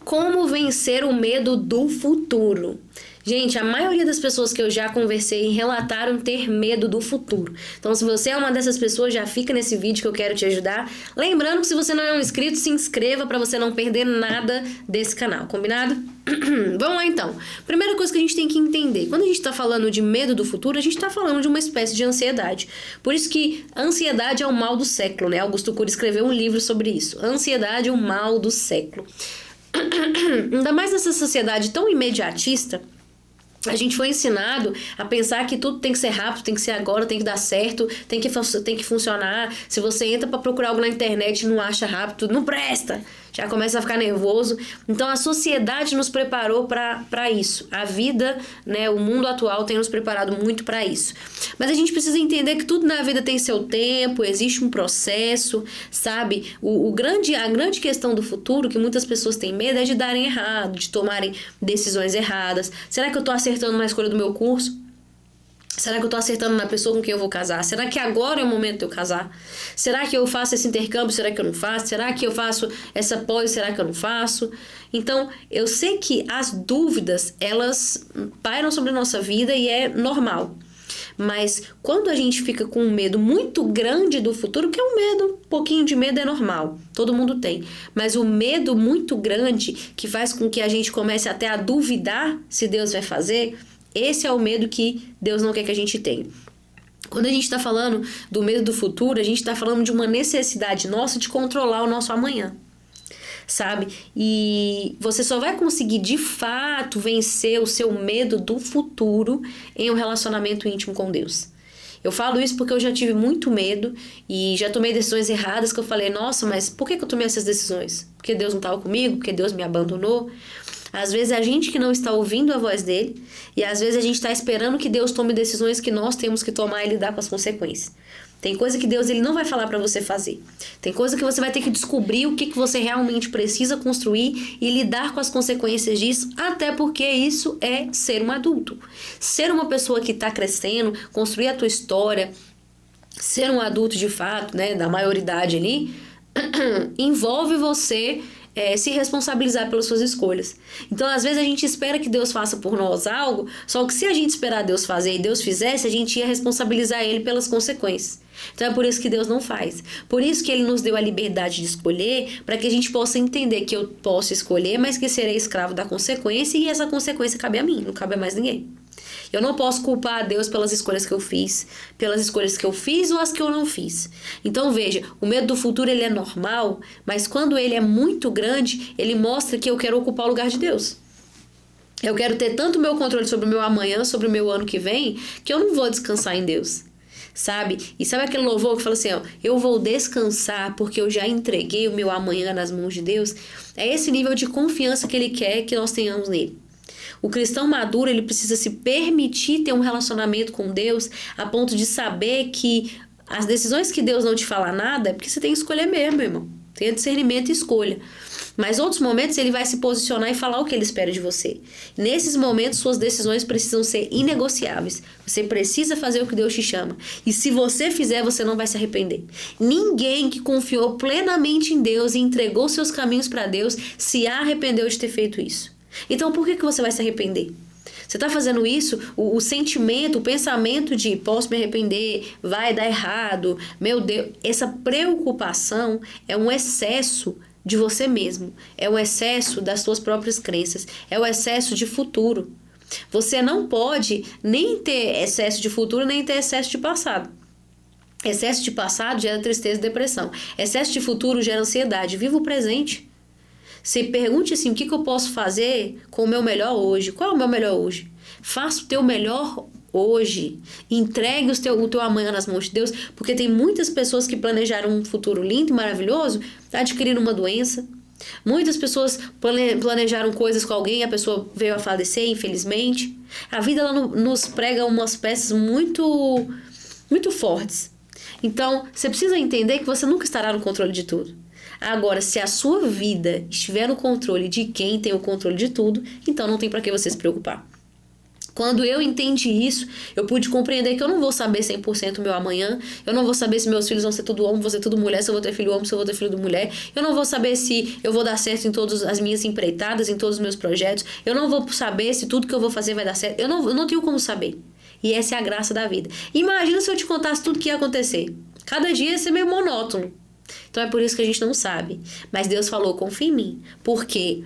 Como vencer o medo do futuro? Gente, a maioria das pessoas que eu já conversei relataram ter medo do futuro. Então, se você é uma dessas pessoas, já fica nesse vídeo que eu quero te ajudar. Lembrando que se você não é um inscrito, se inscreva para você não perder nada desse canal, combinado? Vamos lá então. Primeira coisa que a gente tem que entender, quando a gente está falando de medo do futuro, a gente está falando de uma espécie de ansiedade. Por isso que a ansiedade é o mal do século, né? Augusto Cury escreveu um livro sobre isso. A ansiedade é o mal do século. Ainda mais nessa sociedade tão imediatista, a gente foi ensinado a pensar que tudo tem que ser rápido, tem que ser agora, tem que dar certo, tem que funcionar. Se você entra para procurar algo na internet e não acha rápido, não presta. Já começa a ficar nervoso. Então a sociedade nos preparou para isso. A vida, né, o mundo atual tem nos preparado muito para isso. Mas a gente precisa entender que tudo na vida tem seu tempo, existe um processo, sabe? A grande questão do futuro, que muitas pessoas têm medo, é de darem errado, de tomarem decisões erradas. Será que eu tô acertando na escolha do meu curso? Será que eu tô acertando na pessoa com quem eu vou casar? Será que agora é o momento de eu casar? Será que eu faço esse intercâmbio? Será que eu não faço? Será que eu faço essa pós? Será que eu não faço? Então, eu sei que as dúvidas, elas pairam sobre a nossa vida e é normal. Mas quando a gente fica com um medo muito grande do futuro, que é um medo, um pouquinho de medo é normal, todo mundo tem. Mas o medo muito grande, que faz com que a gente comece até a duvidar se Deus vai fazer, esse é o medo que Deus não quer que a gente tenha. Quando a gente está falando do medo do futuro, a gente está falando de uma necessidade nossa de controlar o nosso amanhã, sabe? E você só vai conseguir de fato vencer o seu medo do futuro em um relacionamento íntimo com Deus. Eu falo isso porque eu já tive muito medo e já tomei decisões erradas que eu falei, nossa, mas por que eu tomei essas decisões? Porque Deus não estava comigo? Porque Deus me abandonou? Às vezes é a gente que não está ouvindo a voz dele e às vezes a gente está esperando que Deus tome decisões que nós temos que tomar e lidar com as consequências. Tem coisa que Deus ele não vai falar para você fazer. Tem coisa que você vai ter que descobrir o que você realmente precisa construir e lidar com as consequências disso, até porque isso é ser um adulto. Ser uma pessoa que está crescendo, construir a tua história, ser um adulto de fato, né, da maioridade ali, envolve você se responsabilizar pelas suas escolhas. Então, às vezes, a gente espera que Deus faça por nós algo, só que se a gente esperar Deus fazer e Deus fizesse, a gente ia responsabilizar Ele pelas consequências. Então, é por isso que Deus não faz. Por isso que Ele nos deu a liberdade de escolher, para que a gente possa entender que eu posso escolher, mas que serei escravo da consequência e essa consequência cabe a mim, não cabe a mais ninguém. Eu não posso culpar a Deus pelas escolhas que eu fiz, pelas escolhas que eu fiz ou as que eu não fiz. Então veja, o medo do futuro ele é normal, mas quando ele é muito grande, ele mostra que eu quero ocupar o lugar de Deus. Eu quero ter tanto o meu controle sobre o meu amanhã, sobre o meu ano que vem, que eu não vou descansar em Deus. Sabe? E sabe aquele louvor que fala assim, ó, eu vou descansar porque eu já entreguei o meu amanhã nas mãos de Deus? É esse nível de confiança que ele quer que nós tenhamos nele. O cristão maduro, ele precisa se permitir ter um relacionamento com Deus a ponto de saber que as decisões que Deus não te fala nada é porque você tem que escolher mesmo, irmão. Tenha discernimento e escolha. Mas outros momentos ele vai se posicionar e falar o que ele espera de você. Nesses momentos, suas decisões precisam ser inegociáveis. Você precisa fazer o que Deus te chama. E se você fizer, você não vai se arrepender. Ninguém que confiou plenamente em Deus e entregou seus caminhos para Deus se arrependeu de ter feito isso. Então, por que você vai se arrepender? Você está fazendo isso, o sentimento, o pensamento de posso me arrepender, vai dar errado, meu Deus, essa preocupação é um excesso de você mesmo, é um excesso das suas próprias crenças, é o excesso de futuro. Você não pode nem ter excesso de futuro, nem ter excesso de passado. Excesso de passado gera tristeza e depressão. Excesso de futuro gera ansiedade. Viva o presente. Se pergunte assim, o que eu posso fazer com o meu melhor hoje? Qual é o meu melhor hoje? Faça o teu melhor hoje. Entregue o teu amanhã nas mãos de Deus, porque tem muitas pessoas que planejaram um futuro lindo e maravilhoso, adquirindo uma doença. Muitas pessoas planejaram coisas com alguém e a pessoa veio a falecer, infelizmente. A vida ela nos prega umas peças muito, muito fortes. Então, você precisa entender que você nunca estará no controle de tudo. Agora, se a sua vida estiver no controle de quem tem o controle de tudo, então não tem para que você se preocupar. Quando eu entendi isso, eu pude compreender que eu não vou saber 100% o meu amanhã, eu não vou saber se meus filhos vão ser tudo homem, vão ser tudo mulher, se eu vou ter filho homem, se eu vou ter filho de mulher, eu não vou saber se eu vou dar certo em todas as minhas empreitadas, em todos os meus projetos, eu não vou saber se tudo que eu vou fazer vai dar certo, eu não tenho como saber. E essa é a graça da vida. Imagina se eu te contasse tudo que ia acontecer. Cada dia ia ser meio monótono. Então é por isso que a gente não sabe. Mas Deus falou, confia em mim, porque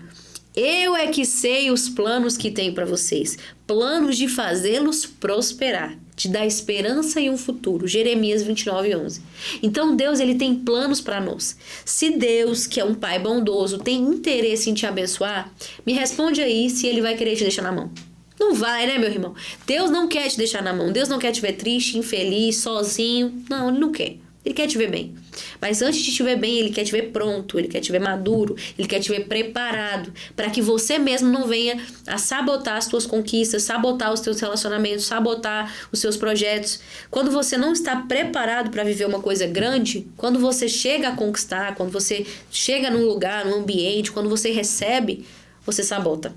eu é que sei os planos que tenho para vocês. Planos de fazê-los prosperar, de dar esperança e um futuro. Jeremias 29:11. Então Deus, ele tem planos para nós. Se Deus, que é um pai bondoso, tem interesse em te abençoar, me responde aí se ele vai querer te deixar na mão. Não vai, né, meu irmão? Deus não quer te deixar na mão. Deus não quer te ver triste, infeliz, sozinho. Não, ele não quer. Ele quer te ver bem. Mas antes de te ver bem, ele quer te ver pronto, ele quer te ver maduro, ele quer te ver preparado, para que você mesmo não venha a sabotar as suas conquistas, sabotar os seus relacionamentos, sabotar os seus projetos. Quando você não está preparado para viver uma coisa grande, quando você chega a conquistar, quando você chega num lugar, num ambiente, quando você recebe, você sabota.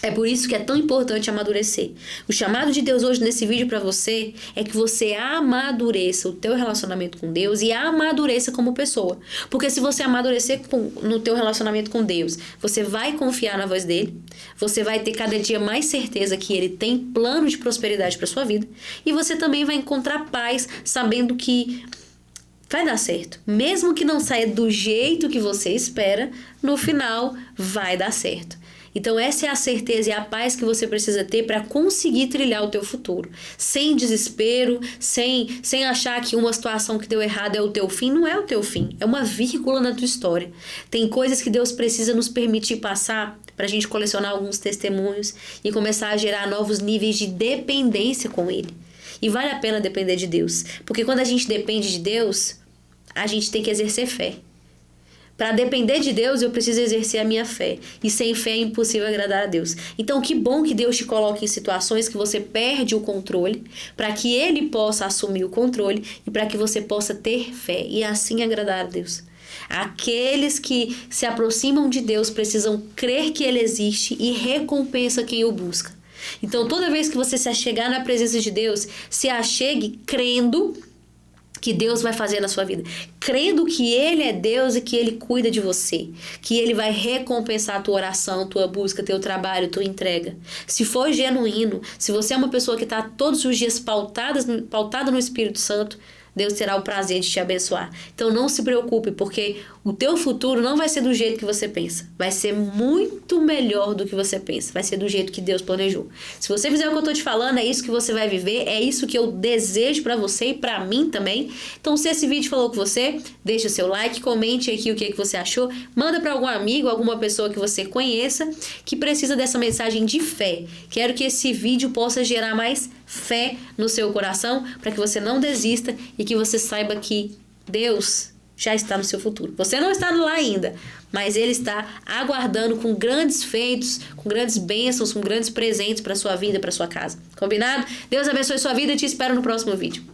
É por isso que é tão importante amadurecer. O chamado de Deus hoje nesse vídeo para você é que você amadureça o teu relacionamento com Deus e amadureça como pessoa. Porque se você amadurecer no teu relacionamento com Deus, você vai confiar na voz dele, você vai ter cada dia mais certeza que ele tem plano de prosperidade para sua vida e você também vai encontrar paz sabendo que vai dar certo. Mesmo que não saia do jeito que você espera, no final vai dar certo. Então essa é a certeza e a paz que você precisa ter para conseguir trilhar o teu futuro. Sem desespero, sem achar que uma situação que deu errado é o teu fim. Não é o teu fim, é uma vírgula na tua história. Tem coisas que Deus precisa nos permitir passar para a gente colecionar alguns testemunhos e começar a gerar novos níveis de dependência com Ele. E vale a pena depender de Deus, porque quando a gente depende de Deus, a gente tem que exercer fé. Para depender de Deus, eu preciso exercer a minha fé. E sem fé é impossível agradar a Deus. Então, que bom que Deus te coloque em situações que você perde o controle, para que Ele possa assumir o controle e para que você possa ter fé e assim agradar a Deus. Aqueles que se aproximam de Deus precisam crer que Ele existe e recompensa quem o busca. Então, toda vez que você se achegar na presença de Deus, se achegue crendo que Deus vai fazer na sua vida, crendo que Ele é Deus e que Ele cuida de você, que Ele vai recompensar a tua oração, tua busca, teu trabalho, tua entrega. Se for genuíno, se você é uma pessoa que está todos os dias pautada no Espírito Santo, Deus terá o prazer de te abençoar. Então não se preocupe, porque o teu futuro não vai ser do jeito que você pensa. Vai ser muito melhor do que você pensa. Vai ser do jeito que Deus planejou. Se você fizer o que eu estou te falando, é isso que você vai viver. É isso que eu desejo para você e para mim também. Então se esse vídeo falou com você, deixa o seu like, comente aqui o que você achou. Manda para algum amigo, alguma pessoa que você conheça que precisa dessa mensagem de fé. Quero que esse vídeo possa gerar mais fé no seu coração, para que você não desista e que você saiba que Deus já está no seu futuro. Você não está lá ainda, mas Ele está aguardando com grandes feitos, com grandes bênçãos, com grandes presentes para sua vida, para sua casa. Combinado? Deus abençoe sua vida e te espero no próximo vídeo.